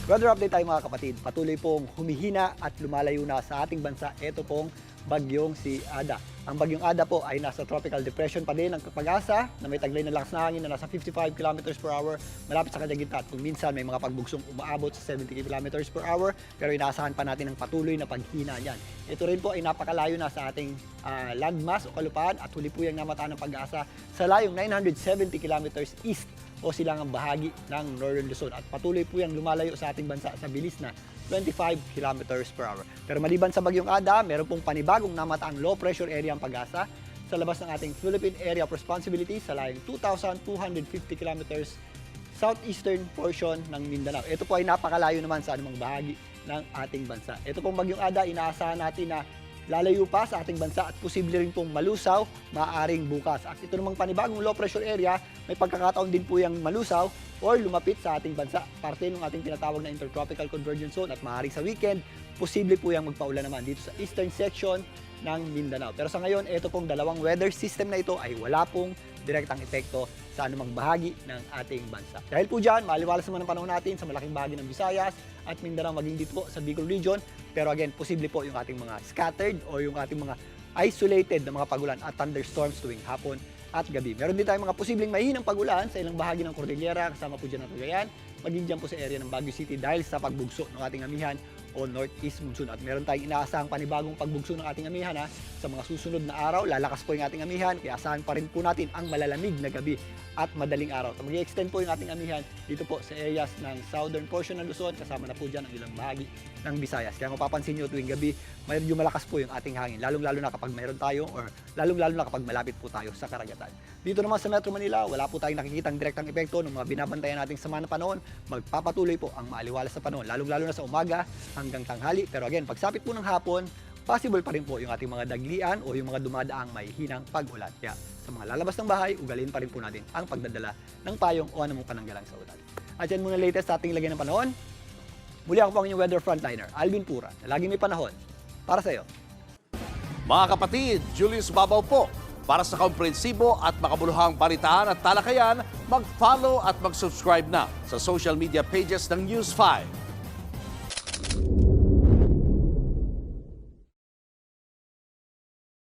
Weather update tayo mga kapatid. Patuloy pong humihina at lumalayo na sa ating bansa. Ito pong bagyong si Ada. Ang bagyong Ada po ay nasa tropical depression pa din ng Pag-asa na may taglay na lakas na hangin na nasa 55 kilometers per hour malapit sa kanyang gitna. At kung minsan may mga pagbugsong umaabot sa 70 kilometers per hour pero inaasahan pa natin ang patuloy na paghina niyan. Ito rin po ay napakalayo na sa ating landmass o kalupaan at huli po yung namataan ng Pag-asa sa layong 970 kilometers east o silangang bahagi ng Northern Luzon at patuloy po yung lumalayo sa ating bansa sa bilis na 25 kilometers per hour. Pero maliban sa bagyong Ada, meron pong panibagong namataang low pressure area ang Pag-asa sa labas ng ating Philippine Area of Responsibility sa layong 2,250 kilometers southeastern portion ng Mindanao. Ito po ay napakalayo naman sa anumang bahagi ng ating bansa. Ito pong bagyong Ada, inaasahan natin na lalayo pa sa ating bansa at posible rin pong malusaw maaaring bukas. At ito namang panibagong low pressure area, may pagkakataon din po yung malusaw or lumapit sa ating bansa. Parte ng ating tinatawag na Intertropical Convergence Zone at maaaring sa weekend, posible po yung magpaulan naman dito sa eastern section ng Mindanao. Pero sa ngayon, ito pong dalawang weather system na ito ay wala pong direktang epekto sa anumang bahagi ng ating bansa. Dahil po dyan, maaliwalas naman ang panahon natin sa malaking bahagi ng Visayas at Mindanao maging dito po sa Bicol Region. Pero again, posible po yung ating mga scattered o yung ating mga isolated na mga pagulan at thunderstorms tuwing hapon at gabi. Meron din tayong mga posibleng mahinang pagulan sa ilang bahagi ng Cordillera, kasama po dyan ang Cagayan, maging dyan po sa area ng Baguio City dahil sa pagbugso ng ating amihan o northeast monsoon. At meron tayong inaasahang panibagong pagbugso ng ating amihan sa mga susunod na araw. Lalakas po yung ating amihan, kaya asahan pa rin po natin ang malalamig na gabi at madaling araw. So, mag-i-extend po yung ating amihan dito po sa areas ng southern portion ng Luzon, kasama na po dyan ang ilang bahagi ng Visayas. Kaya mapapansin nyo tuwing gabi, medyo malakas po yung ating hangin, lalong-lalo na kapag mayroon tayo or lalong-lalo na kapag malapit po tayo sa karagatan. Dito naman sa Metro Manila, wala po tayong nakikitang direktang epekto ng mga binabantayan nating sama ng panahon. Magpapatuloy po ang maaliwalas sa panahon, lalong-lalo na sa umaga hanggang tanghali. Pero again, pagsapit po ng hapon, possible pa rin po yung ating mga daglian o yung mga dumadaang may hinang pag-ulan. Kaya sa mga lalabas ng bahay, ugalin pa rin po natin ang pagdadala ng payong o anumang pananggalang sa ulan. At yan muna latest sa ating lagyan ng panahon. Muli ako po ang inyong weather frontliner, Alvin Pura, na laging may panahon para sa iyo. Mga kapatid, Julius Babaw po. Para sa komprehensibo at makabuluhang balitaan at talakayan, mag-follow at mag-subscribe na sa social media pages ng News 5.